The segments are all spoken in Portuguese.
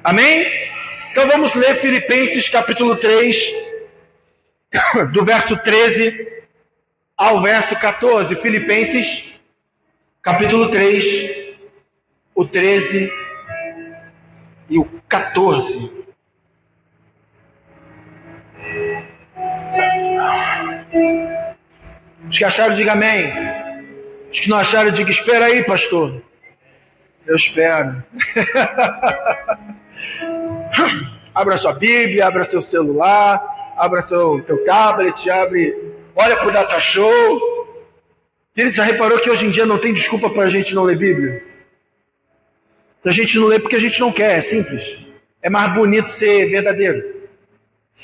Amém? Então vamos ler Filipenses capítulo 3, do verso 13 ao verso 14. Filipenses capítulo 3, o 13 e o 14. Os que acharam, diga amém. Os que não acharam, diga espera aí, pastor. Eu espero. Abra sua Bíblia, abra seu celular, abra teu tablet, olha para o Data Show. Ele já reparou que hoje em dia não tem desculpa para a gente não ler Bíblia? Se a gente não lê porque a gente não quer, é simples. É mais bonito ser verdadeiro.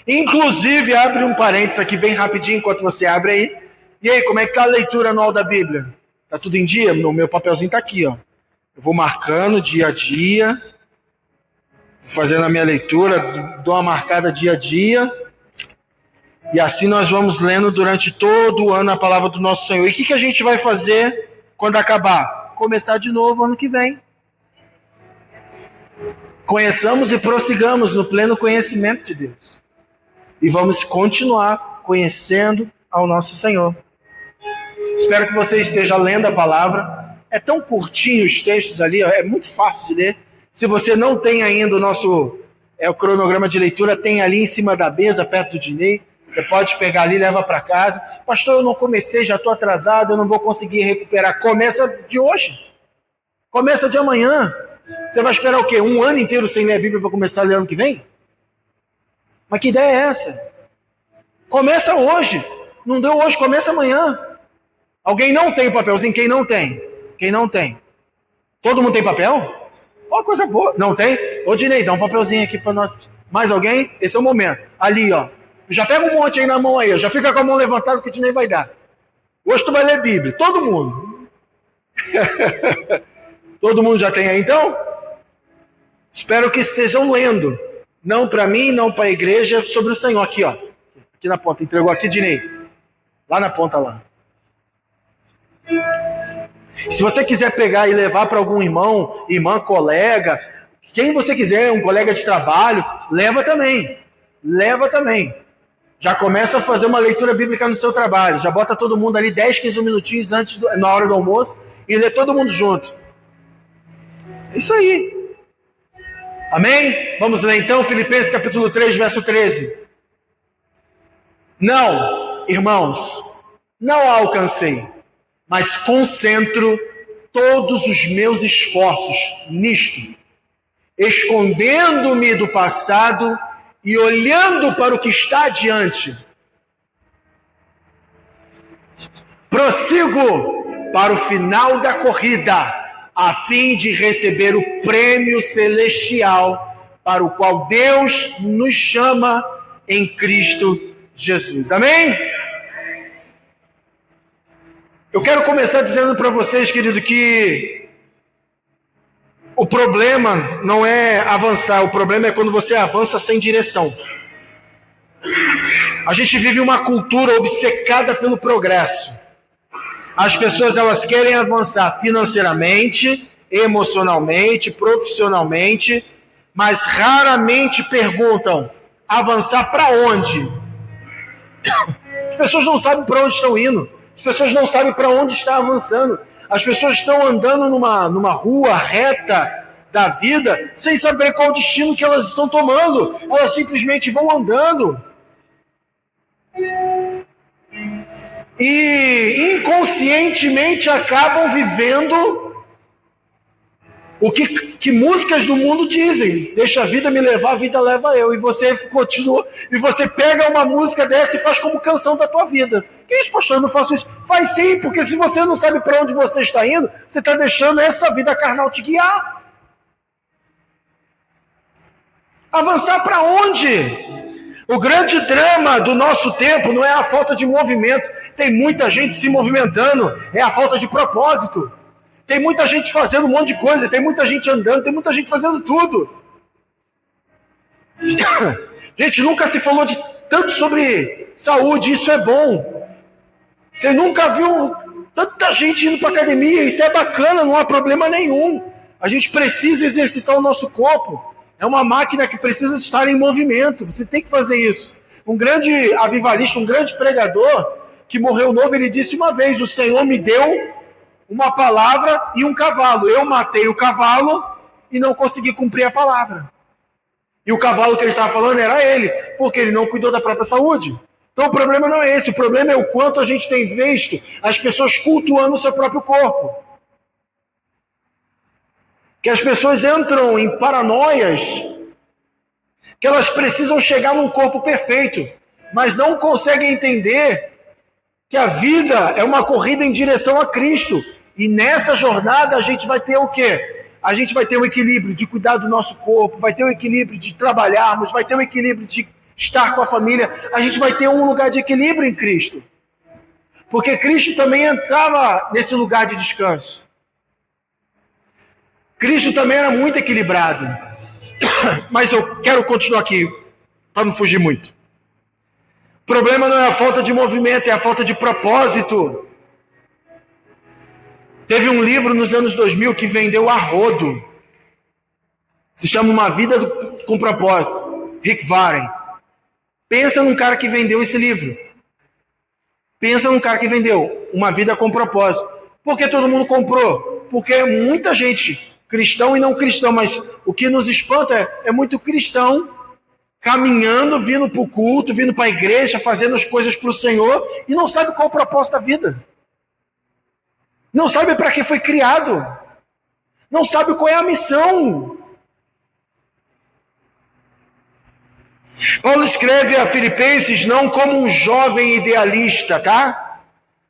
Inclusive, abre um parênteses aqui bem rapidinho enquanto você abre aí. E aí, como é que está a leitura anual da Bíblia? Está tudo em dia? O meu papelzinho está aqui, ó. Eu vou marcando dia a dia, fazendo a minha leitura, dou uma marcada dia a dia, e assim nós vamos lendo durante todo o ano a palavra do nosso Senhor. E o que a gente vai fazer quando acabar? Começar de novo ano que vem. Conheçamos e prossigamos no pleno conhecimento de Deus. E vamos continuar conhecendo ao nosso Senhor. Espero que você esteja lendo a palavra. É tão curtinho os textos ali, ó, é muito fácil de ler. Se você não tem ainda o cronograma de leitura, tem ali em cima da mesa, perto do Dinei. Você pode pegar ali e leva para casa. Pastor, eu não comecei, já estou atrasado, eu não vou conseguir recuperar. Começa de hoje. Começa de amanhã. Você vai esperar o quê? Um ano inteiro sem ler a Bíblia para começar a ler ano que vem? Mas que ideia é essa? Começa hoje. Não deu hoje, começa amanhã. Alguém não tem o papelzinho? Quem não tem? Quem não tem? Todo mundo tem papel? Ó, coisa boa. Não tem? Ô, Dinei, dá um papelzinho aqui para nós. Mais alguém? Esse é o momento. Ali, ó. Já pega um monte aí na mão aí. Ó. Já fica com a mão levantada que o Dinei vai dar. Hoje tu vai ler Bíblia. Todo mundo. Todo mundo já tem aí, então? Espero que estejam lendo. Não para mim, não para a igreja, sobre o Senhor. Aqui, ó. Aqui na ponta. Entregou aqui, Dinei. Lá na ponta, lá. Se você quiser pegar e levar para algum irmão, irmã, colega, quem você quiser, um colega de trabalho, leva também. Leva também. Já começa a fazer uma leitura bíblica no seu trabalho. Já bota todo mundo ali 10, 15 minutinhos antes, na hora do almoço, e lê todo mundo junto. Isso aí. Amém? Vamos ler então Filipenses capítulo 3, verso 13. Não, irmãos, não a alcancei, mas concentro todos os meus esforços nisto, escondendo-me do passado e olhando para o que está adiante. Prossigo para o final da corrida, a fim de receber o prêmio celestial para o qual Deus nos chama em Cristo Jesus. Amém? Eu quero começar dizendo para vocês, querido, que o problema não é avançar, o problema é quando você avança sem direção. A gente vive uma cultura obcecada pelo progresso. As pessoas, elas querem avançar financeiramente, emocionalmente, profissionalmente, mas raramente perguntam, avançar para onde? As pessoas não sabem para onde estão indo. As pessoas não sabem para onde está avançando. As pessoas estão andando numa rua reta da vida sem saber qual o destino que elas estão tomando. Elas simplesmente vão andando. E inconscientemente acabam vivendo o que músicas do mundo dizem. Deixa a vida me levar, a vida leva eu. E você continua, e você pega uma música dessa e faz como canção da tua vida. Que isso, pastor? Eu não faço isso. Faz sim, porque se você não sabe para onde você está indo, você está deixando essa vida carnal te guiar. Avançar para onde? O grande drama do nosso tempo não é a falta de movimento. Tem muita gente se movimentando, é a falta de propósito. Tem muita gente fazendo um monte de coisa, tem muita gente andando, tem muita gente fazendo tudo. Gente, nunca se falou tanto sobre saúde, isso é bom. Você nunca viu tanta gente indo para academia, isso é bacana, não há problema nenhum. A gente precisa exercitar o nosso corpo. É uma máquina que precisa estar em movimento. Você tem que fazer isso. Um grande avivalista, um grande pregador, que morreu novo, ele disse uma vez: o Senhor me deu uma palavra e um cavalo. Eu matei o cavalo e não consegui cumprir a palavra. E o cavalo que ele estava falando era ele, porque ele não cuidou da própria saúde. Então o problema não é esse, o problema é o quanto a gente tem visto as pessoas cultuando o seu próprio corpo. Que as pessoas entram em paranoias, que elas precisam chegar num corpo perfeito, mas não conseguem entender que a vida é uma corrida em direção a Cristo. E nessa jornada a gente vai ter o quê? A gente vai ter um equilíbrio de cuidar do nosso corpo, vai ter um equilíbrio de trabalharmos, vai ter um equilíbrio de estar com a família. A gente vai ter um lugar de equilíbrio em Cristo. Porque Cristo também entrava nesse lugar de descanso. Cristo também era muito equilibrado. Mas eu quero continuar aqui, para não fugir muito. O problema não é a falta de movimento, é a falta de propósito. Teve um livro nos anos 2000 que vendeu a rodo. Se chama Uma Vida com Propósito. Rick Warren. Pensa num cara que vendeu esse livro. Pensa num cara que vendeu Uma Vida com Propósito. Por que todo mundo comprou? Porque muita gente, cristão e não cristão, mas o que nos espanta é muito cristão caminhando, vindo para o culto, vindo para a igreja, fazendo as coisas para o Senhor e não sabe qual é o propósito da vida. Não sabe para que foi criado. Não sabe qual é a missão. Paulo escreve a Filipenses não como um jovem idealista, tá?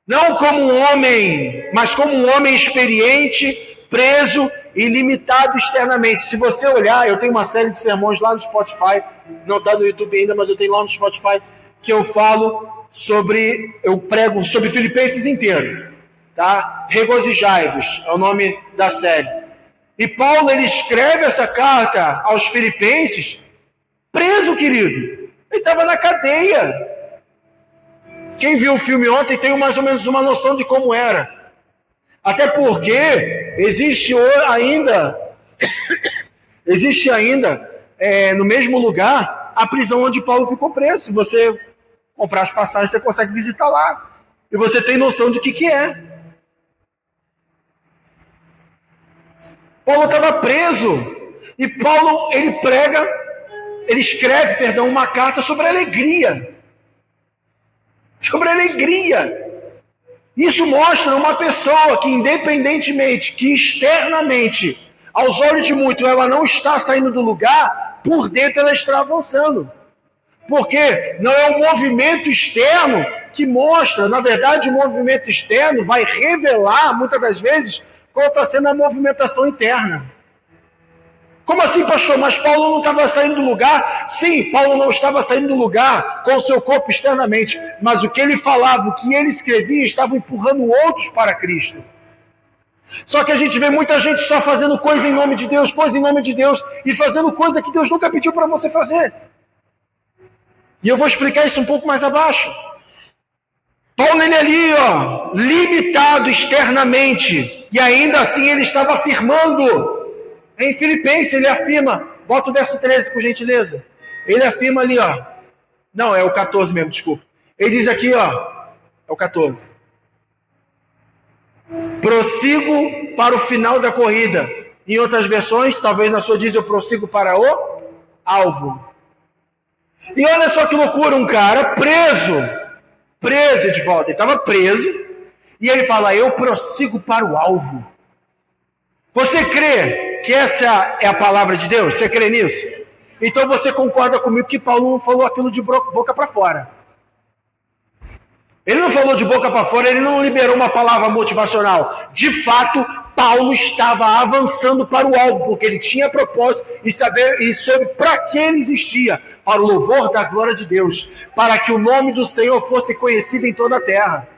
Não como um homem, mas como um homem experiente, preso e limitado externamente. Se você olhar, eu tenho uma série de sermões lá no Spotify, não está no YouTube ainda, mas eu tenho lá no Spotify, que eu prego sobre Filipenses inteiro. Tá? Regozijai-vos, é o nome da série. E Paulo, ele escreve essa carta aos Filipenses preso, querido. Ele estava na cadeia. Quem viu o filme ontem tem mais ou menos uma noção de como era. Até porque existe ainda no mesmo lugar a prisão onde Paulo ficou preso. Se você comprar as passagens, você consegue visitar lá. E você tem noção de que é. Paulo estava preso. E Paulo, ele escreve uma carta sobre alegria. Sobre alegria. Isso mostra uma pessoa que, independentemente, que externamente, aos olhos de muitos, ela não está saindo do lugar, por dentro ela está avançando. Porque não é o movimento externo que mostra, na verdade, o movimento externo vai revelar, muitas das vezes, qual está sendo a movimentação interna. Como assim, pastor? Mas Paulo não estava saindo do lugar? Sim, Paulo não estava saindo do lugar com o seu corpo externamente, mas o que ele falava, o que ele escrevia, estava empurrando outros para Cristo. Só que a gente vê muita gente só fazendo coisa em nome de Deus, e fazendo coisa que Deus nunca pediu para você fazer. E eu vou explicar isso um pouco mais abaixo. Paulo, ele ali, limitado externamente, e ainda assim ele estava afirmando. Em Filipenses ele afirma, bota o verso 13 por gentileza. Ele afirma ali, não, é o 14 mesmo, desculpa. Ele diz aqui, é o 14. Prossigo para o final da corrida. Em outras versões, talvez na sua diz, eu prossigo para o alvo. E olha só que loucura, um cara preso de volta, ele estava preso, e ele fala, eu prossigo para o alvo. Você crê que essa é a palavra de Deus? Você crê nisso? Então você concorda comigo que Paulo não falou aquilo de boca para fora. Ele não falou de boca para fora, ele não liberou uma palavra motivacional. De fato, Paulo estava avançando para o alvo, porque ele tinha propósito e soube para que ele existia, para o louvor da glória de Deus, para que o nome do Senhor fosse conhecido em toda a terra.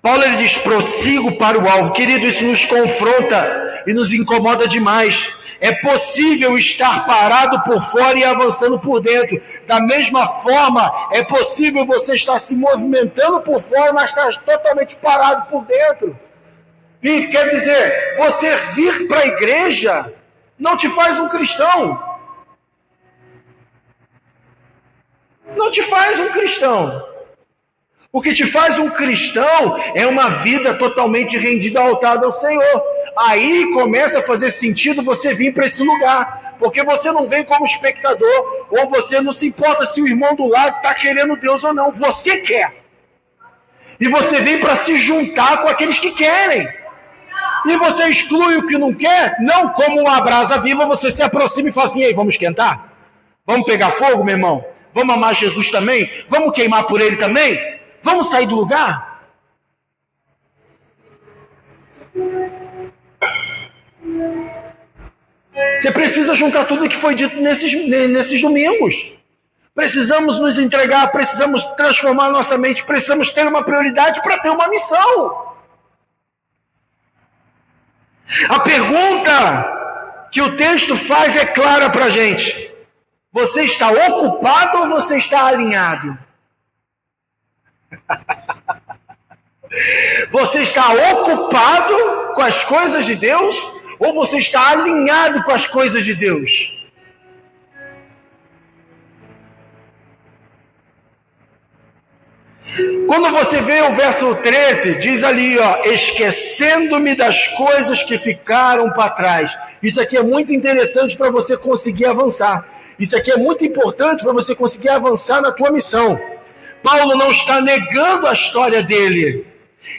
Paulo, ele diz, prossigo para o alvo. Querido, isso nos confronta e nos incomoda demais. É possível estar parado por fora e avançando por dentro. Da mesma forma, é possível você estar se movimentando por fora, mas estar totalmente parado por dentro. E quer dizer, você vir para a igreja não te faz um cristão. Não te faz um cristão. O que te faz um cristão é uma vida totalmente rendida ao altar do Senhor. Aí começa a fazer sentido você vir para esse lugar. Porque você não vem como espectador, ou você não se importa se o irmão do lado está querendo Deus ou não. Você quer. E você vem para se juntar com aqueles que querem. E você exclui o que não quer, não como uma brasa viva, você se aproxima e fala assim, ei, vamos esquentar? Vamos pegar fogo, meu irmão? Vamos amar Jesus também? Vamos queimar por ele também? Vamos sair do lugar? Você precisa juntar tudo que foi dito nesses domingos. Precisamos nos entregar, precisamos transformar nossa mente, precisamos ter uma prioridade para ter uma missão. A pergunta que o texto faz é clara para a gente. Você está ocupado ou você está alinhado? Você está ocupado com as coisas de Deus ou você está alinhado com as coisas de Deus? Quando você vê o verso 13, diz ali, ó, esquecendo-me das coisas que ficaram para trás. Isso aqui é muito interessante para você conseguir avançar. Isso aqui é muito importante para você conseguir avançar na tua missão. Paulo não está negando a história dele.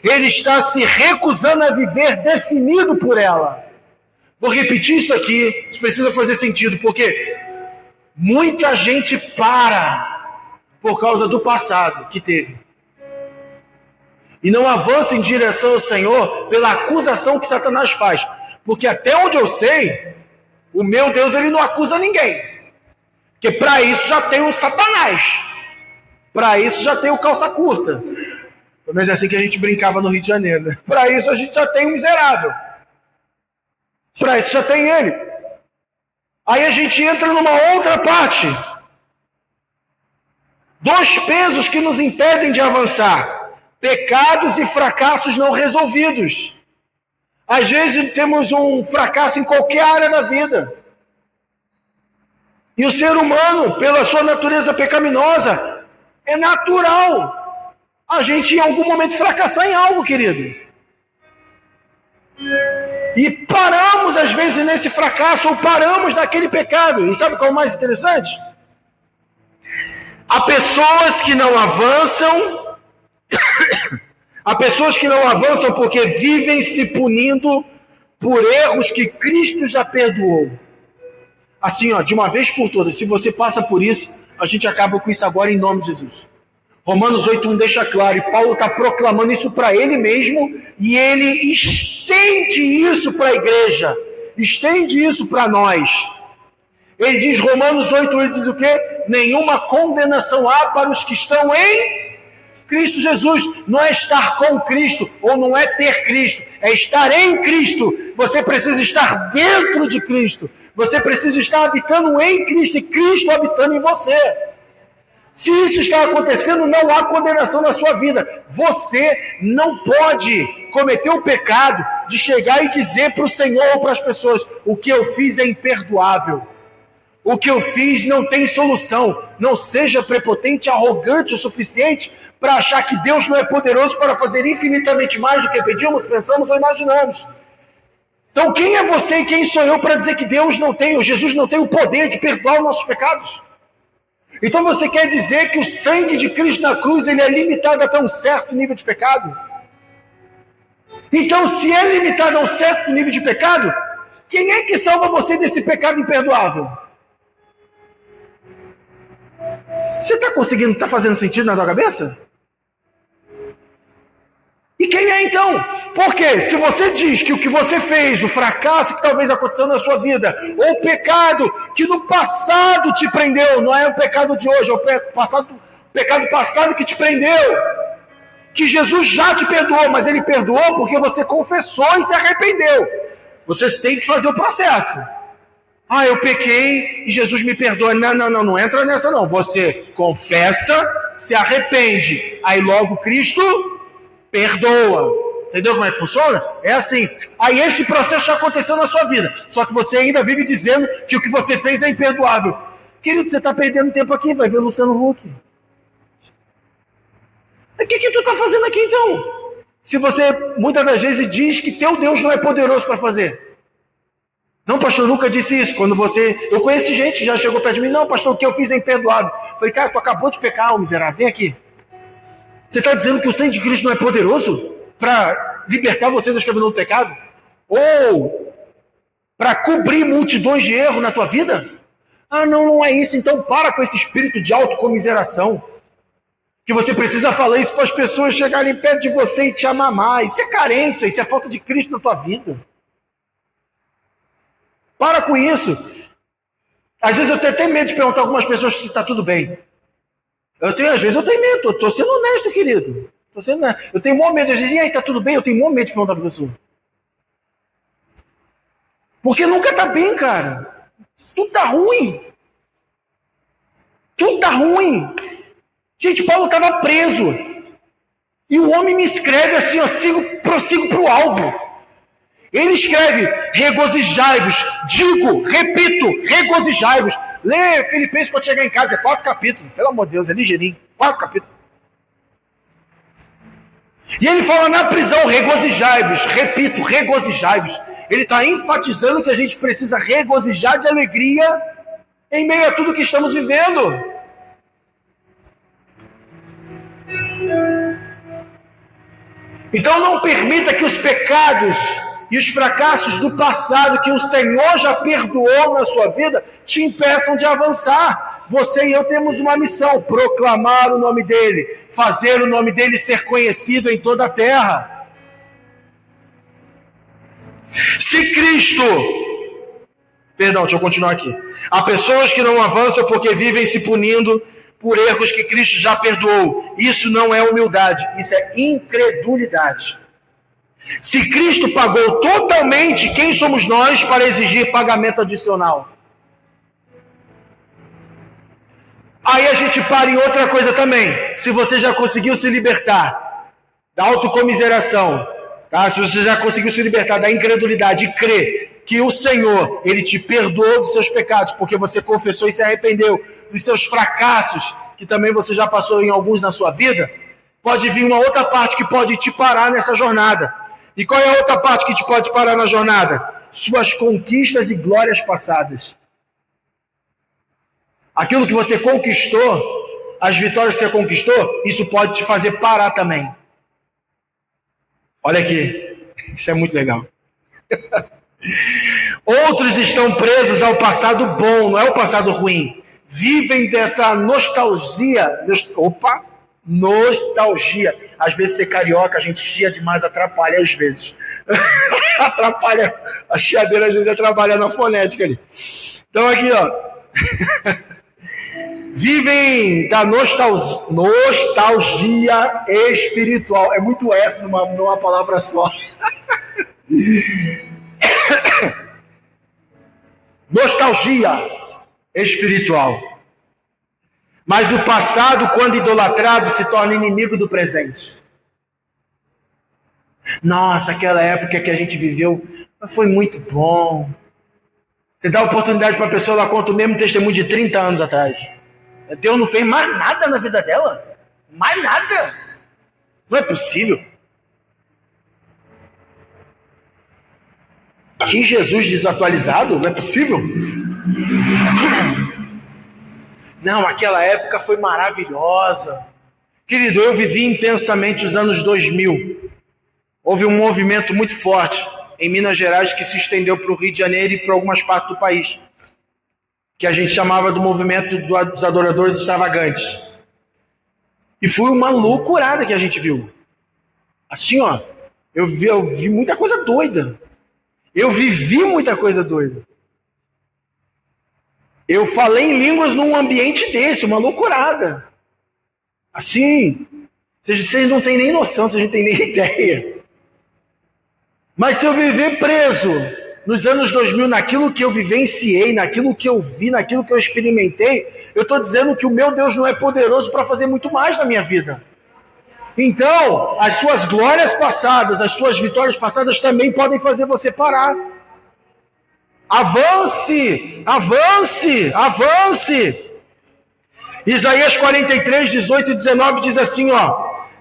Ele está se recusando a viver definido por ela. Vou repetir isso aqui, isso precisa fazer sentido, porque muita gente para por causa do passado que teve. E não avança em direção ao Senhor pela acusação que Satanás faz. Porque até onde eu sei, o meu Deus ele não acusa ninguém. Porque para isso já tem o Satanás. Para isso já tem o calça curta. Pelo menos é assim que a gente brincava no Rio de Janeiro. Né? Para isso a gente já tem o miserável. Para isso já tem ele. Aí a gente entra numa outra parte. Dois pesos que nos impedem de avançar. Pecados e fracassos não resolvidos. Às vezes temos um fracasso em qualquer área da vida. E o ser humano, pela sua natureza pecaminosa, é natural a gente em algum momento fracassar em algo, querido. E paramos às vezes nesse fracasso ou paramos naquele pecado. E sabe qual é o mais interessante? Há pessoas que não avançam. Há pessoas que não avançam porque vivem se punindo por erros que Cristo já perdoou. Assim, ó, de uma vez por todas, se você passa por isso, a gente acaba com isso agora em nome de Jesus. Romanos 8:1 deixa claro, e Paulo está proclamando isso para ele mesmo, e ele estende isso para a igreja, estende isso para nós. Ele diz, Romanos 8:1, ele diz o quê? Nenhuma condenação há para os que estão em Cristo Jesus. Não é estar com Cristo, ou não é ter Cristo, é estar em Cristo. Você precisa estar dentro de Cristo. Você precisa estar habitando em Cristo e Cristo habitando em você. Se isso está acontecendo, não há condenação na sua vida. Você não pode cometer o pecado de chegar e dizer para o Senhor ou para as pessoas, o que eu fiz é imperdoável. O que eu fiz não tem solução. Não seja prepotente, arrogante o suficiente para achar que Deus não é poderoso para fazer infinitamente mais do que pedimos, pensamos ou imaginamos. Então quem é você e quem sou eu para dizer que Deus não tem, ou Jesus não tem o poder de perdoar os nossos pecados? Então você quer dizer que o sangue de Cristo na cruz ele é limitado até um certo nível de pecado? Então se é limitado a um certo nível de pecado, quem é que salva você desse pecado imperdoável? Você está conseguindo, está fazendo sentido na sua cabeça? E quem é então? Porque se você diz que o que você fez, o fracasso que talvez aconteceu na sua vida, ou o pecado que no passado te prendeu, não é o pecado de hoje, é o pecado passado que te prendeu, que Jesus já te perdoou, mas ele perdoou porque você confessou e se arrependeu. Você tem que fazer o processo. Ah, eu pequei e Jesus me perdoa. Não entra nessa não. Você confessa, se arrepende. Aí logo Cristo perdoa. Entendeu como é que funciona? É assim. Aí esse processo já aconteceu na sua vida. Só que você ainda vive dizendo que o que você fez é imperdoável. Querido, você está perdendo tempo aqui. Vai ver o Luciano Huck. O que tu está fazendo aqui então? Se você muitas das vezes diz que teu Deus não é poderoso para fazer. Não, pastor, nunca disse isso. Quando você... Eu conheço gente que já chegou perto de mim. Não, pastor, o que eu fiz é imperdoável. Falei, cara, tu acabou de pecar, miserável. Vem aqui. Você está dizendo que o sangue de Cristo não é poderoso para libertar você da escravidão do pecado? Ou para cobrir multidões de erro na tua vida? Ah, não é isso. Então para com esse espírito de autocomiseração. Que você precisa falar isso para as pessoas chegarem perto de você e te amar mais. Isso é carência, isso é falta de Cristo na tua vida. Para com isso. Às vezes eu tenho até medo de perguntar a algumas pessoas se está tudo bem. Às vezes eu tenho medo, estou sendo honesto, querido. Eu tenho maior medo, às vezes, e aí, está tudo bem? Eu tenho maior medo de perguntar para a pessoa. Porque nunca está bem, cara. Tudo está ruim. Tudo está ruim. Gente, Paulo estava preso. E o homem me escreve assim, prossigo para o alvo. Ele escreve, regozijai-vos, repito, regozijai-vos. Lê Filipenses quando chegar em casa, é 4 capítulos, pelo amor de Deus, é ligeirinho, 4 capítulos. E ele fala na prisão, regozijai-vos, repito, regozijai-vos. Ele está enfatizando que a gente precisa regozijar de alegria em meio a tudo que estamos vivendo. Então não permita que os pecados e os fracassos do passado que o Senhor já perdoou na sua vida te impeçam de avançar. Você e eu temos uma missão: proclamar o nome dele, fazer o nome dele ser conhecido em toda a terra. Se Cristo... Perdão, deixa eu continuar aqui. Há pessoas que não avançam porque vivem se punindo por erros que Cristo já perdoou. Isso não é humildade, isso é incredulidade. Se Cristo pagou totalmente, quem somos nós para exigir pagamento adicional? Aí a gente para em outra coisa também. Se você já conseguiu se libertar da autocomiseração, tá? Se você já conseguiu se libertar da incredulidade e crer que o Senhor, Ele te perdoou dos seus pecados, porque você confessou e se arrependeu dos seus fracassos, que também você já passou em alguns na sua vida, pode vir uma outra parte que pode te parar nessa jornada. E qual é a outra parte que te pode parar na jornada? Suas conquistas e glórias passadas. Aquilo que você conquistou, as vitórias que você conquistou, isso pode te fazer parar também. Olha aqui, isso é muito legal. Outros estão presos ao passado bom, não é o passado ruim. Vivem dessa nostalgia. Nostalgia. Às vezes ser carioca, a gente chia demais, atrapalha às vezes. Atrapalha. A chiadeira às vezes atrapalha na fonética ali. Então aqui, ó. Vivem da nostalgia espiritual. É muito essa numa palavra só. Nostalgia espiritual. Mas o passado, quando idolatrado, se torna inimigo do presente. Nossa, aquela época que a gente viveu foi muito bom. Você dá oportunidade para a pessoa, ela conta o mesmo testemunho de 30 anos atrás. Deus não fez mais nada na vida dela. Mais nada. Não é possível. Que Jesus desatualizado? Não é possível. Não, aquela época foi maravilhosa. Querido, eu vivi intensamente os anos 2000. Houve um movimento muito forte em Minas Gerais que se estendeu para o Rio de Janeiro e para algumas partes do país, que a gente chamava do movimento dos adoradores extravagantes. E foi uma loucurada que a gente viu. Assim, ó, eu vi muita coisa doida. Eu vivi muita coisa doida. Eu falei em línguas num ambiente desse, uma loucurada. Assim, vocês não têm nem noção, vocês não têm nem ideia. Mas se eu viver preso nos anos 2000, naquilo que eu vivenciei, naquilo que eu vi, naquilo que eu experimentei, eu estou dizendo que o meu Deus não é poderoso para fazer muito mais na minha vida. Então, as suas glórias passadas, as suas vitórias passadas também podem fazer você parar. Avance, avance, avance. Isaías 43, 18 e 19 diz assim,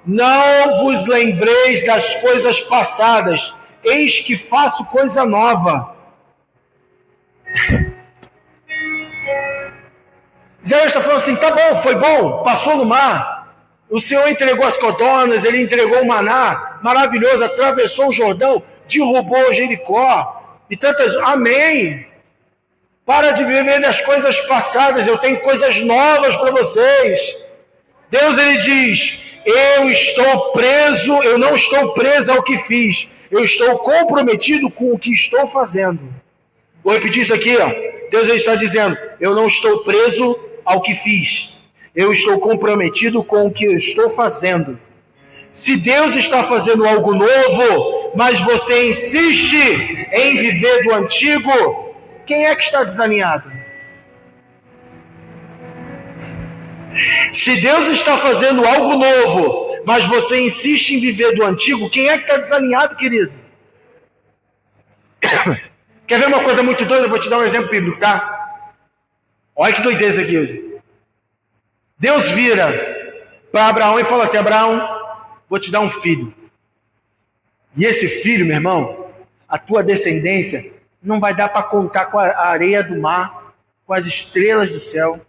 não vos lembreis das coisas passadas, eis que faço coisa nova. Isaías está falando assim, tá bom, foi bom, passou no mar, o Senhor entregou as codornas, Ele entregou o maná, maravilhoso, atravessou o Jordão, derrubou Jericó, e tantas, amém. Para de viver das coisas passadas, eu tenho coisas novas para vocês. Deus, Ele diz, eu não estou preso ao que fiz, eu estou comprometido com o que estou fazendo. Vou repetir isso aqui, Deus, Ele está dizendo, eu não estou preso ao que fiz, eu estou comprometido com o que eu estou fazendo. Se Deus está fazendo algo novo, mas você insiste em viver do antigo, quem é que está desalinhado? Se Deus está fazendo algo novo, mas você insiste em viver do antigo, quem é que está desalinhado, querido? Quer ver uma coisa muito doida? Eu vou te dar um exemplo bíblico, tá? Olha que doideza aqui. Deus vira para Abraão e fala assim, Abraão, vou te dar um filho. E esse filho, meu irmão, a tua descendência, não vai dar para contar com a areia do mar, com as estrelas do céu. O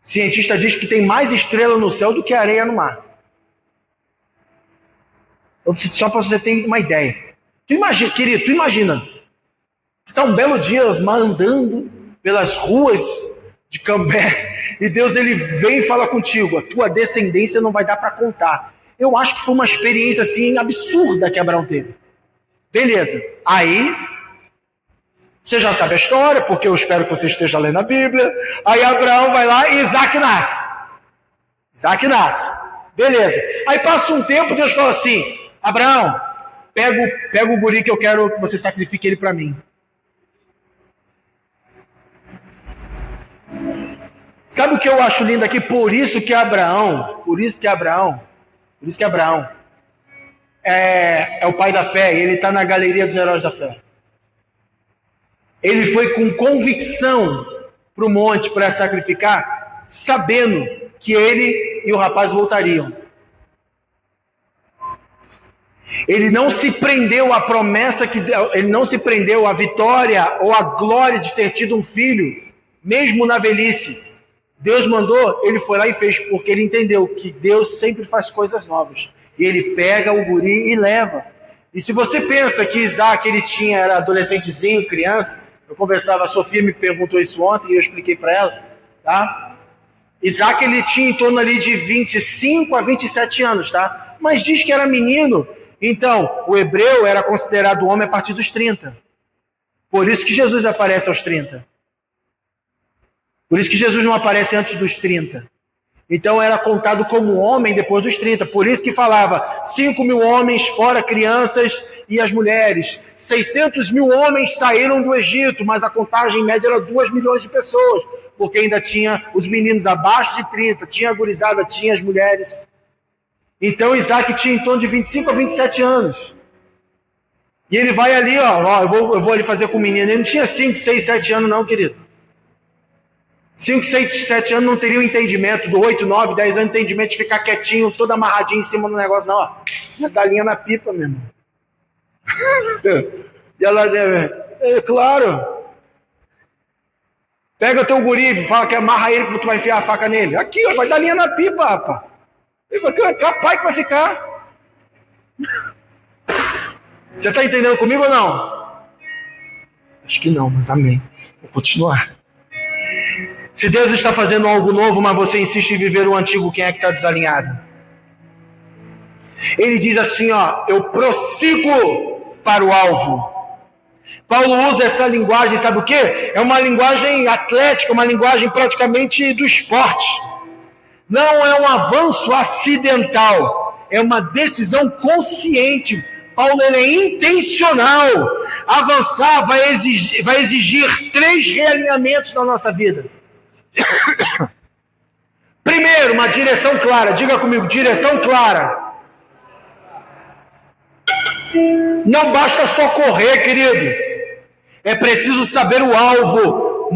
cientista diz que tem mais estrela no céu do que areia no mar. Só para você ter uma ideia. Tu imagina, querido, tu imagina. Tu está um belo dia andando pelas ruas de Cambé e Deus, Ele vem e fala contigo, a tua descendência não vai dar para contar. Eu acho que foi uma experiência assim absurda que Abraão teve. Beleza. Aí você já sabe a história, porque eu espero que você esteja lendo a Bíblia. Aí Abraão vai lá e Isaac nasce. Isaac nasce. Beleza. Aí passa um tempo, Deus fala assim, Abraão, pega o guri que eu quero que você sacrifique ele para mim. Sabe o que eu acho lindo aqui? Por isso que Abraão é o pai da fé, e ele está na galeria dos heróis da fé. Ele foi com convicção para o monte para sacrificar, sabendo que ele e o rapaz voltariam. Ele não se prendeu à promessa, ele não se prendeu à vitória ou à glória de ter tido um filho, mesmo na velhice. Deus mandou, ele foi lá e fez, porque ele entendeu que Deus sempre faz coisas novas. E ele pega o guri e leva. E se você pensa que Isaac era adolescentezinho, criança, eu conversava, a Sofia me perguntou isso ontem e eu expliquei para ela, tá? Isaac, ele tinha em torno ali de 25 a 27 anos, tá? Mas diz que era menino, então o hebreu era considerado homem a partir dos 30. Por isso que Jesus aparece aos 30. Por isso que Jesus não aparece antes dos 30. Então era contado como homem depois dos 30. Por isso que falava 5.000 homens, fora crianças e as mulheres. 600.000 homens saíram do Egito, mas a contagem média era 2 milhões de pessoas, porque ainda tinha os meninos abaixo de 30, tinha a gurizada, tinha as mulheres. Então Isaac tinha em torno de 25 a 27 anos. E ele vai ali, eu vou ali fazer com o menino. Ele não tinha 5, 6, 7 anos não, querido. 5, 6, 7 anos não teria o entendimento, do 8, 9, 10 anos de entendimento de ficar quietinho, todo amarradinho em cima do negócio, não, galinha na pipa mesmo. E ela claro. Pega o teu guri, fala que amarra ele que tu vai enfiar a faca nele. Aqui, vai dar linha na pipa, rapaz. Capaz que vai ficar. Você está entendendo comigo ou não? Acho que não, mas amém. Vou continuar. Se Deus está fazendo algo novo, mas você insiste em viver o antigo, quem é que está desalinhado? Ele diz assim, eu prossigo para o alvo. Paulo usa essa linguagem, sabe o quê? É uma linguagem atlética, uma linguagem praticamente do esporte. Não é um avanço acidental, é uma decisão consciente. Paulo, ele é intencional. avançar vai exigir 3 realinhamentos na nossa vida. Primeiro, uma direção clara. Diga comigo, direção clara. Não basta só correr, querido. É preciso saber o alvo.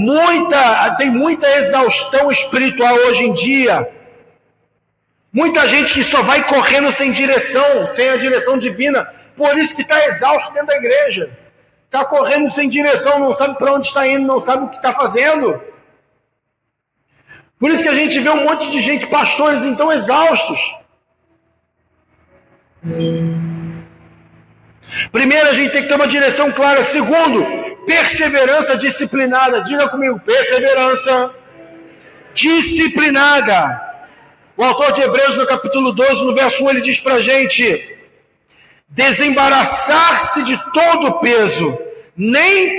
Tem muita exaustão espiritual hoje em dia. Muita gente que só vai correndo sem direção, sem a direção divina. Por isso que está exausto dentro da igreja. Está correndo sem direção, não sabe para onde está indo, não sabe o que está fazendo. Por isso que a gente vê um monte de gente, pastores, então exaustos. Primeiro, a gente tem que ter uma direção clara. Segundo, perseverança disciplinada. Diga comigo, perseverança disciplinada. O autor de Hebreus, no capítulo 12, no verso 1, ele diz para a gente: desembaraçar-se de todo o peso.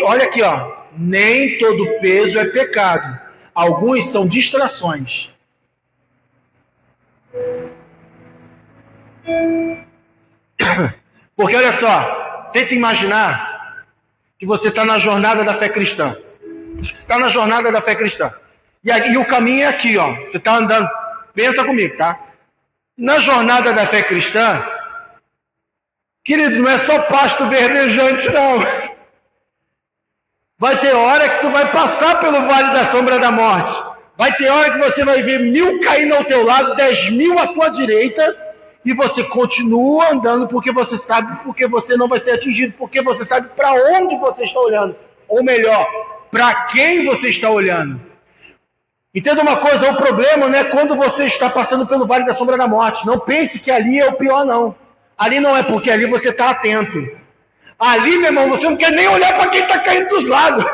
Olha aqui, nem todo peso é pecado. Alguns são distrações. Porque olha só, tenta imaginar que você está na jornada da fé cristã. Você está na jornada da fé cristã. E o caminho é aqui, Você está andando. Pensa comigo, tá? Na jornada da fé cristã, querido, não é só pasto verdejante, não. Vai ter hora que tu vai passar pelo vale da sombra da morte. Vai ter hora que você vai ver 1000 caindo ao teu lado, 10.000 à tua direita, e você continua andando porque você sabe, porque você não vai ser atingido, porque você sabe para onde você está olhando. Ou melhor, para quem você está olhando. Entenda uma coisa, o problema não é quando você está passando pelo vale da sombra da morte. Não pense que ali é o pior, não. Ali não é, porque ali você está atento. Ali, meu irmão, você não quer nem olhar para quem está caindo dos lados.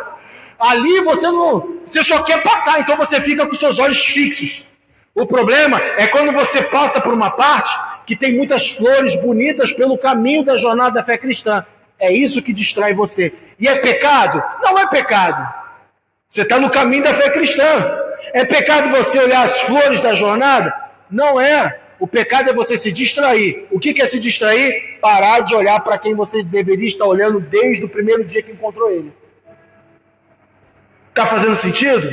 Ali você só quer passar, então você fica com seus olhos fixos. O problema é quando você passa por uma parte que tem muitas flores bonitas pelo caminho da jornada da fé cristã. É isso que distrai você. E é pecado? Não é pecado. Você está no caminho da fé cristã. É pecado você olhar as flores da jornada? Não é. O pecado é você se distrair. O que é se distrair? Parar de olhar para quem você deveria estar olhando desde o primeiro dia que encontrou ele. Está fazendo sentido?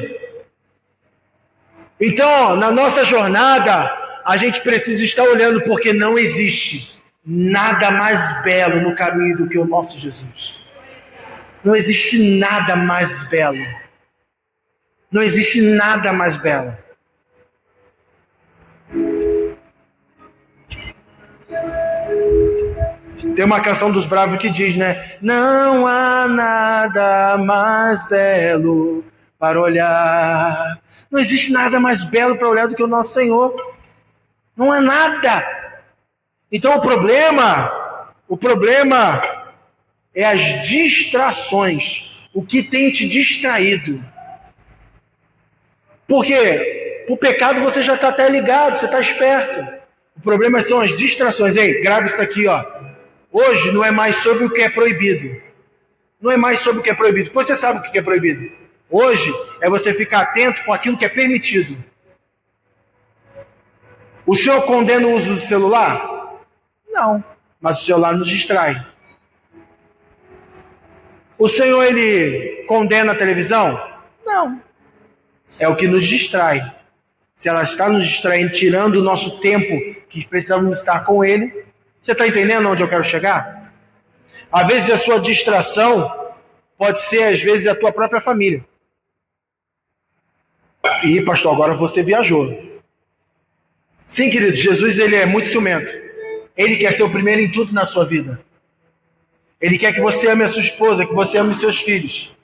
Então, na nossa jornada, a gente precisa estar olhando, porque não existe nada mais belo no caminho do que o nosso Jesus. Não existe nada mais belo. Não existe nada mais belo. Tem uma canção dos Bravos que diz, né? Não há nada mais belo para olhar. Não existe nada mais belo para olhar do que o nosso Senhor. Não há nada. Então o problema é as distrações. O que tem te distraído. Por quê? O pecado você já está até ligado, você está esperto. O problema são as distrações. Ei, grave isso aqui, Hoje não é mais sobre o que é proibido. Não é mais sobre o que é proibido. Você sabe o que é proibido. Hoje é você ficar atento com aquilo que é permitido. O Senhor condena o uso do celular? Não. Mas o celular nos distrai. O Senhor, ele condena a televisão? Não. É o que nos distrai. Se ela está nos distraindo, tirando o nosso tempo que precisamos estar com ele. Você está entendendo onde eu quero chegar? Às vezes a sua distração pode ser, às vezes, a tua própria família. E, pastor, agora você viajou. Sim, querido, Jesus ele é muito ciumento. Ele quer ser o primeiro em tudo na sua vida. Ele quer que você ame a sua esposa, que você ame os seus filhos.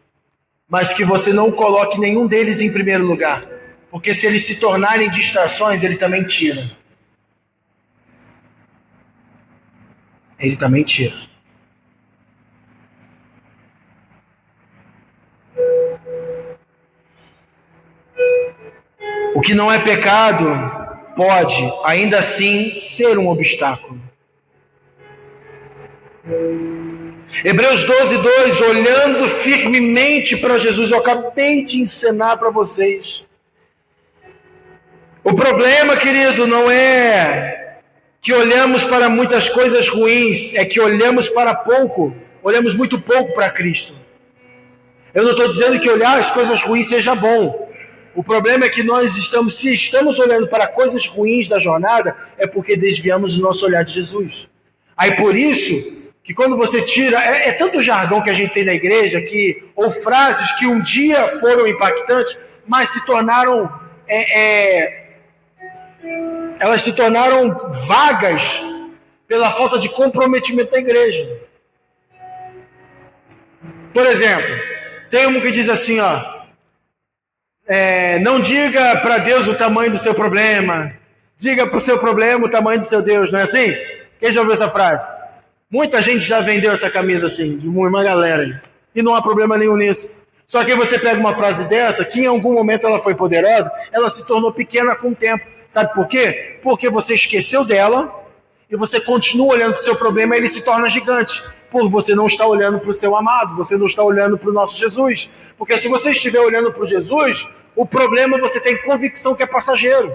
Mas que você não coloque nenhum deles em primeiro lugar. Porque se eles se tornarem distrações, ele também tira. Ele também tira. O que não é pecado pode, ainda assim, ser um obstáculo. Hebreus 12:2, olhando firmemente para Jesus, eu acabei de ensinar para vocês. O problema, querido, não é que olhamos para muitas coisas ruins, é que olhamos para pouco olhamos muito pouco para Cristo. Eu não estou dizendo que olhar as coisas ruins seja bom. O problema é que se estamos olhando para coisas ruins da jornada, é porque desviamos o nosso olhar de Jesus. Aí por isso, que quando você tira... É tanto jargão que a gente tem na igreja, ou frases que um dia foram impactantes, mas se tornaram... elas se tornaram vagas pela falta de comprometimento da igreja. Por exemplo, tem um que diz assim, não diga para Deus o tamanho do seu problema, diga para o seu problema o tamanho do seu Deus, não é assim? Quem já ouviu essa frase? Muita gente já vendeu essa camisa assim, de uma galera, e não há problema nenhum nisso. Só que aí você pega uma frase dessa, que em algum momento ela foi poderosa, ela se tornou pequena com o tempo. Sabe por quê? Porque você esqueceu dela, e você continua olhando para o seu problema, e ele se torna gigante. Porque você não está olhando para o seu amado, você não está olhando para o nosso Jesus. Porque se você estiver olhando para o Jesus, o problema você tem convicção que é passageiro.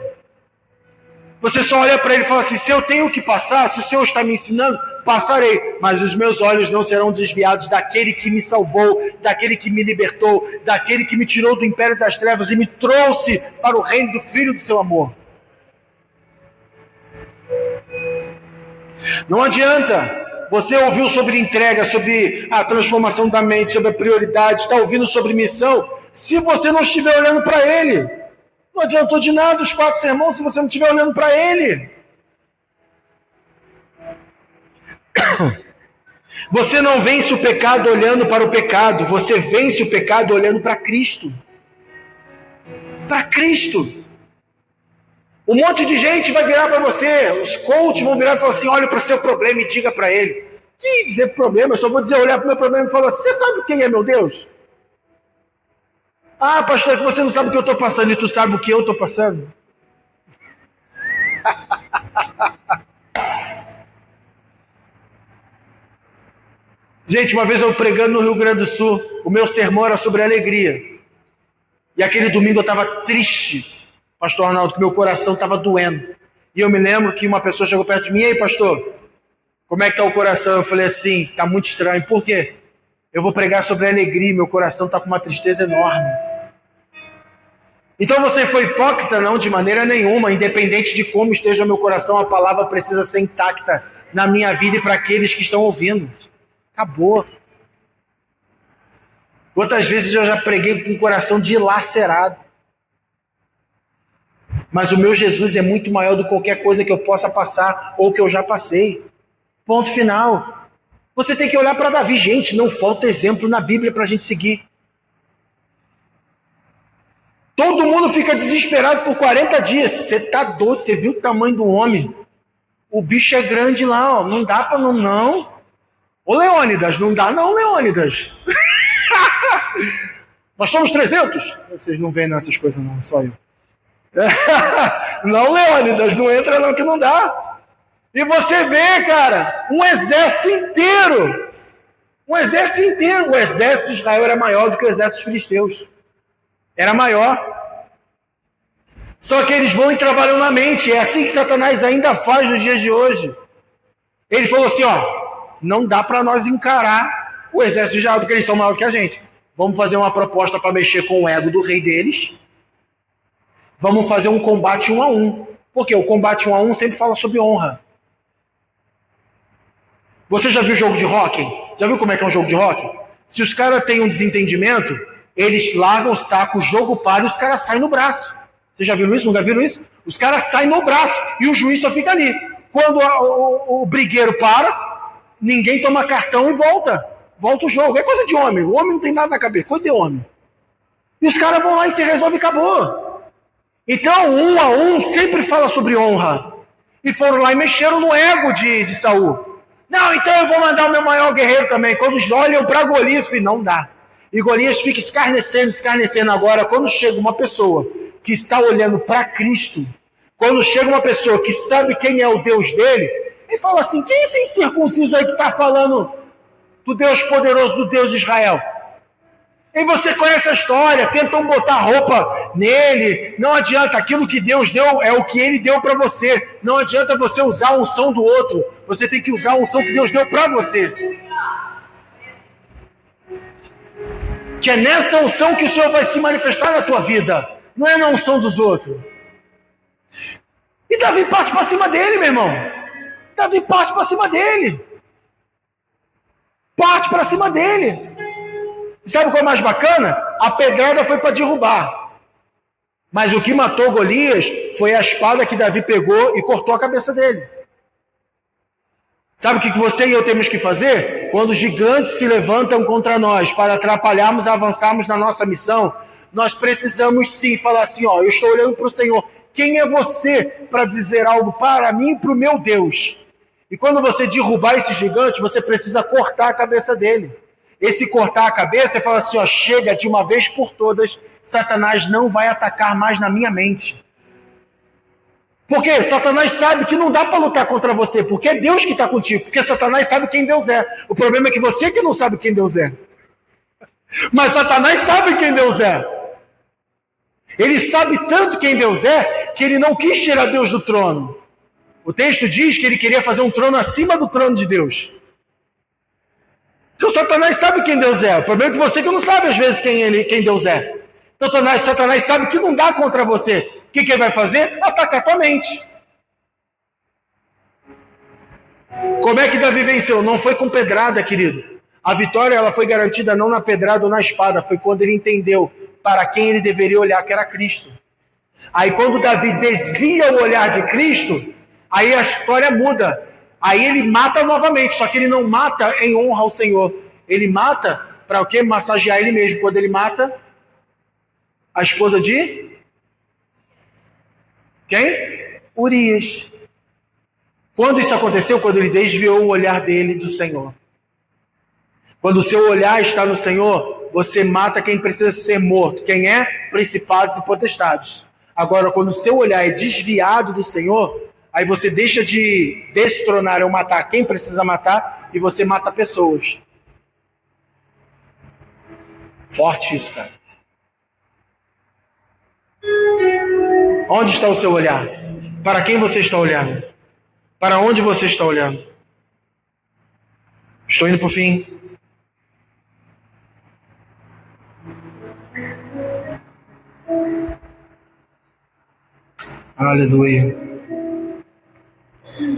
Você só olha para ele e fala assim, se eu tenho que passar, se o Senhor está me ensinando, passarei. Mas os meus olhos não serão desviados daquele que me salvou, daquele que me libertou, daquele que me tirou do império das trevas e me trouxe para o reino do Filho do seu amor. Não adianta. Você ouviu sobre entrega, sobre a transformação da mente, sobre a prioridade, está ouvindo sobre missão, se você não estiver olhando para Ele. Não adiantou de nada os 4 sermões se você não estiver olhando para Ele. Você não vence o pecado olhando para o pecado, você vence o pecado olhando para Cristo. Para Cristo. Um monte de gente vai virar para você, os coaches vão virar e falar assim, olha para o seu problema e diga para ele. Que dizer problema? Eu só vou dizer, olhar para o meu problema e falar, você sabe quem é meu Deus? Ah, pastor, é que você não sabe o que eu estou passando e tu sabe o que eu estou passando? Gente, uma vez eu pregando no Rio Grande do Sul, o meu sermão era sobre alegria. E aquele domingo eu estava triste, pastor Arnaldo, que meu coração estava doendo. E eu me lembro que uma pessoa chegou perto de mim, e aí, pastor, como é que está o coração? Eu falei assim, está muito estranho. Por quê? Eu vou pregar sobre alegria, meu coração está com uma tristeza enorme. Então você foi hipócrita? Não, de maneira nenhuma. Independente de como esteja meu coração, a palavra precisa ser intacta na minha vida e para aqueles que estão ouvindo. Acabou. Quantas vezes eu já preguei com o coração dilacerado. Mas o meu Jesus é muito maior do que qualquer coisa que eu possa passar ou que eu já passei. Ponto final. Você tem que olhar para Davi. Gente, não falta exemplo na Bíblia para a gente seguir. Todo mundo fica desesperado por 40 dias. Você está doido, você viu o tamanho do homem? O bicho é grande lá, ó. Não dá para não. Ô Leônidas, não dá não, Leônidas. Nós somos 300. Vocês não veem nessas coisas não, só eu. Não, Leônidas, não entra não que não dá. E você vê, cara, um exército inteiro. Um exército inteiro. O exército de Israel era maior do que o exército dos filisteus. Era maior. Só que eles vão e trabalham na mente. É assim que Satanás ainda faz nos dias de hoje. Ele falou assim, não dá para nós encarar o exército de Israel, porque eles são maiores que a gente. Vamos fazer uma proposta para mexer com o ego do rei deles. Vamos fazer um combate 1 a 1. Porque o combate 1 a 1 sempre fala sobre honra. Você já viu jogo de hóquei? Já viu como é que é um jogo de hóquei? Se os caras têm um desentendimento, eles largam os tacos, o jogo para e os caras saem no braço. Vocês já viram isso? Nunca viram isso? Os caras saem no braço e o juiz só fica ali. Quando o brigueiro para, ninguém toma cartão e volta. Volta o jogo. É coisa de homem. O homem não tem nada na cabeça. Coisa de homem. E os caras vão lá e se resolve e acabou. Então, 1 a 1 sempre fala sobre honra. E foram lá e mexeram no ego de Saul. Não, então eu vou mandar o meu maior guerreiro também. Quando olham para Golias, não dá. E Golias fica escarnecendo. Agora, quando chega uma pessoa que está olhando para Cristo, quando chega uma pessoa que sabe quem é o Deus dele, ele fala assim, quem é esse incircunciso aí que está falando do Deus poderoso, do Deus de Israel? E você conhece a história, tentam botar roupa nele, não adianta, aquilo que Deus deu é o que ele deu para você, não adianta você usar a unção do outro, você tem que usar a unção que Deus deu para você. Que é nessa unção que o Senhor vai se manifestar na tua vida, não é na unção dos outros. E Davi parte para cima dele, meu irmão. Davi parte para cima dele. Parte para cima dele. E sabe qual é mais bacana? A pedrada foi para derrubar. Mas o que matou Golias foi a espada que Davi pegou e cortou a cabeça dele. Sabe o que você e eu temos que fazer? Quando os gigantes se levantam contra nós para atrapalharmos, avançarmos na nossa missão, nós precisamos sim falar assim, ó, eu estou olhando para o Senhor. Quem é você para dizer algo para mim e para o meu Deus? E quando você derrubar esse gigante, você precisa cortar a cabeça dele. Esse cortar a cabeça, você fala assim, ó, chega de uma vez por todas, Satanás não vai atacar mais na minha mente. Porque Satanás sabe que não dá para lutar contra você, porque é Deus que está contigo, porque Satanás sabe quem Deus é. O problema é que você que não sabe quem Deus é. Mas Satanás sabe quem Deus é. Ele sabe tanto quem Deus é, que ele não quis tirar Deus do trono. O texto diz que ele queria fazer um trono acima do trono de Deus. Então Satanás sabe quem Deus é. O problema é que você que não sabe às vezes quem Deus é. Então Satanás sabe que não dá contra você. O que ele vai fazer? Atacar tua mente. Como é que Davi venceu? Não foi com pedrada, querido. A vitória ela foi garantida não na pedrada ou na espada. Foi quando ele entendeu para quem ele deveria olhar, que era Cristo. Aí quando Davi desvia o olhar de Cristo, aí a história muda. Aí ele mata novamente, só que ele não mata em honra ao Senhor. Ele mata para o quê? Massagear ele mesmo. Quando ele mata a esposa de... quem? Urias. Quando isso aconteceu? Quando ele desviou o olhar dele do Senhor. Quando o seu olhar está no Senhor, você mata quem precisa ser morto. Quem é? Principados e potestades. Agora, quando o seu olhar é desviado do Senhor, aí você deixa de destronar ou matar quem precisa matar e você mata pessoas. Forte isso, cara. Onde está o seu olhar? Para quem você está olhando? Para onde você está olhando? Estou indo para o fim. Aleluia.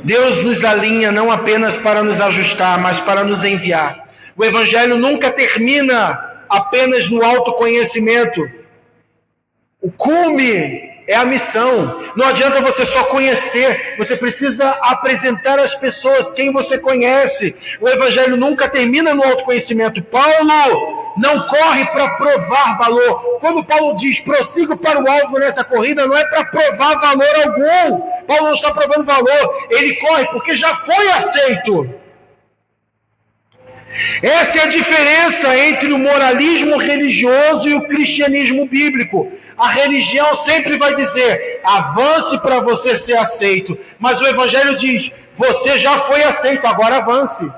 Deus nos alinha não apenas para nos ajustar, mas para nos enviar. O Evangelho nunca termina apenas no autoconhecimento. O cume é a missão. Não adianta você só conhecer, você precisa apresentar às pessoas quem você conhece. O Evangelho nunca termina no autoconhecimento. Paulo não corre para provar valor. Quando Paulo diz, prossigo para o alvo nessa corrida, não é para provar valor algum. Paulo não está provando valor. Ele corre porque já foi aceito. Essa é a diferença entre o moralismo religioso e o cristianismo bíblico. A religião sempre vai dizer, avance para você ser aceito. Mas o Evangelho diz, você já foi aceito, agora avance.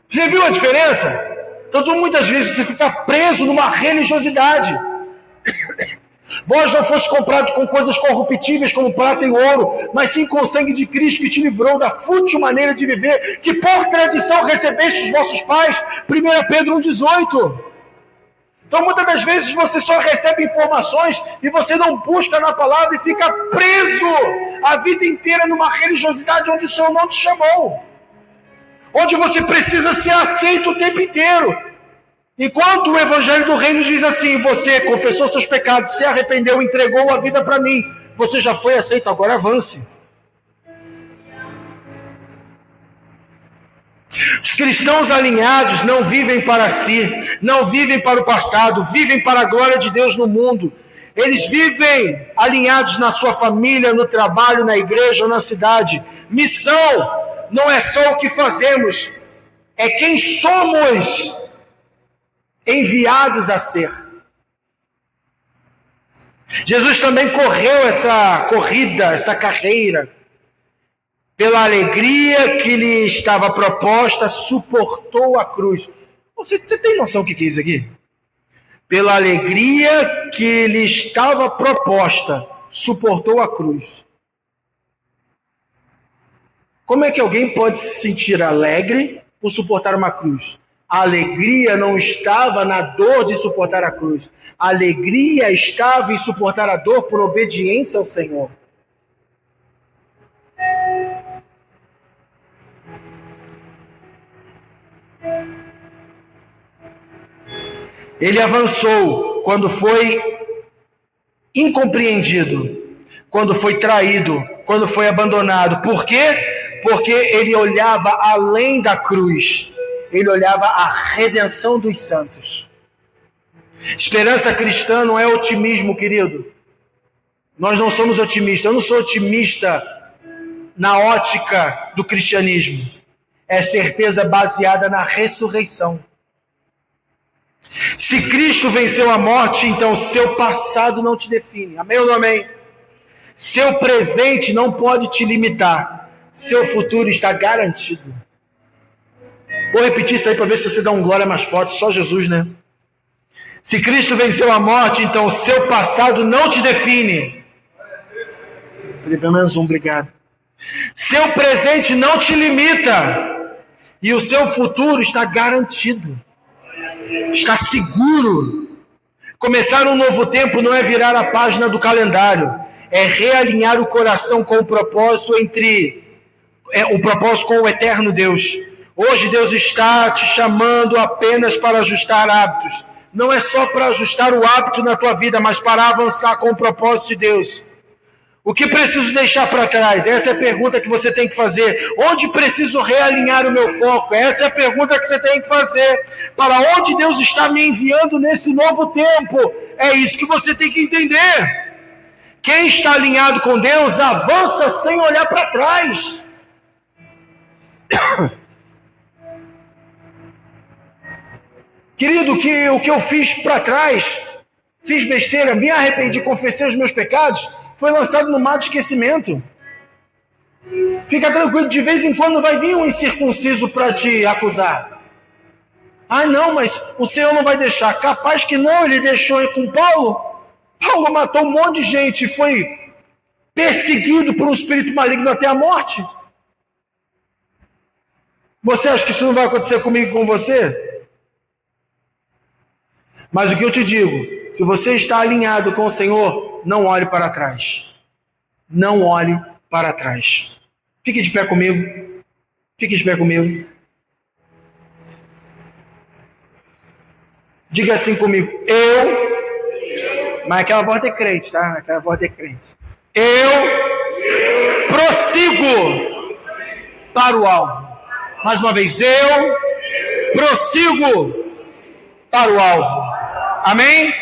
Você viu a diferença? Então, muitas vezes você fica preso numa religiosidade. Vós não foste comprado com coisas corruptíveis como prata e ouro, mas sim com o sangue de Cristo que te livrou da fútil maneira de viver, que por tradição recebeste dos vossos pais. 1 Pedro 1,18. Então muitas das vezes você só recebe informações e você não busca na palavra e fica preso a vida inteira numa religiosidade onde o Senhor não te chamou. Onde você precisa ser aceito o tempo inteiro. Enquanto o Evangelho do Reino diz assim, você confessou seus pecados, se arrependeu, entregou a vida para mim, você já foi aceito, agora avance. Os cristãos alinhados não vivem para si, não vivem para o passado, vivem para a glória de Deus no mundo. Eles vivem alinhados na sua família, no trabalho, na igreja ou na cidade. Missão não é só o que fazemos, é quem somos enviados a ser. Jesus também correu essa corrida, essa carreira. Pela alegria que lhe estava proposta, suportou a cruz. Você tem noção do que é isso aqui? Pela alegria que lhe estava proposta, suportou a cruz. Como é que alguém pode se sentir alegre por suportar uma cruz? A alegria não estava na dor de suportar a cruz. A alegria estava em suportar a dor por obediência ao Senhor. Ele avançou quando foi incompreendido, quando foi traído, quando foi abandonado. Por quê? Porque ele olhava além da cruz. Ele olhava a redenção dos santos. Esperança cristã não é otimismo, querido. Nós não somos otimistas. Eu não sou otimista na ótica do cristianismo. É certeza baseada na ressurreição. Se Cristo venceu a morte, então seu passado não te define. Amém ou não amém? Seu presente não pode te limitar. Seu futuro está garantido. Vou repetir isso aí para ver se você dá um glória mais forte. Só Jesus, né? Se Cristo venceu a morte, então seu passado não te define. Pelo menos obrigado. Seu presente não te limita. E o seu futuro está garantido. Está seguro. Começar um novo tempo não é virar a página do calendário. É realinhar o coração com o propósito o propósito com o eterno Deus. Hoje Deus está te chamando apenas para ajustar hábitos. Não é só para ajustar o hábito na tua vida, mas para avançar com o propósito de Deus. O que preciso deixar para trás? Essa é a pergunta que você tem que fazer. Onde preciso realinhar o meu foco? Essa é a pergunta que você tem que fazer. Para onde Deus está me enviando nesse novo tempo? É isso que você tem que entender. Quem está alinhado com Deus avança sem olhar para trás. Querido, o que eu fiz para trás, fiz besteira, me arrependi, confessei os meus pecados, foi lançado no mar de esquecimento. Fica tranquilo, de vez em quando vai vir um incircunciso para te acusar. Ah, não, mas o Senhor não vai deixar. Capaz que não, ele deixou com Paulo. Paulo matou um monte de gente, foi perseguido por um espírito maligno até a morte. Você acha que isso não vai acontecer comigo e com você? Mas o que eu te digo, se você está alinhado com o Senhor, não olhe para trás. Não olhe para trás. Fique de pé comigo. Fique de pé comigo. Diga assim comigo. Mas aquela voz de crente, tá? Aquela voz de crente. Eu prossigo para o alvo. Mais uma vez. Eu prossigo para o alvo. Amém?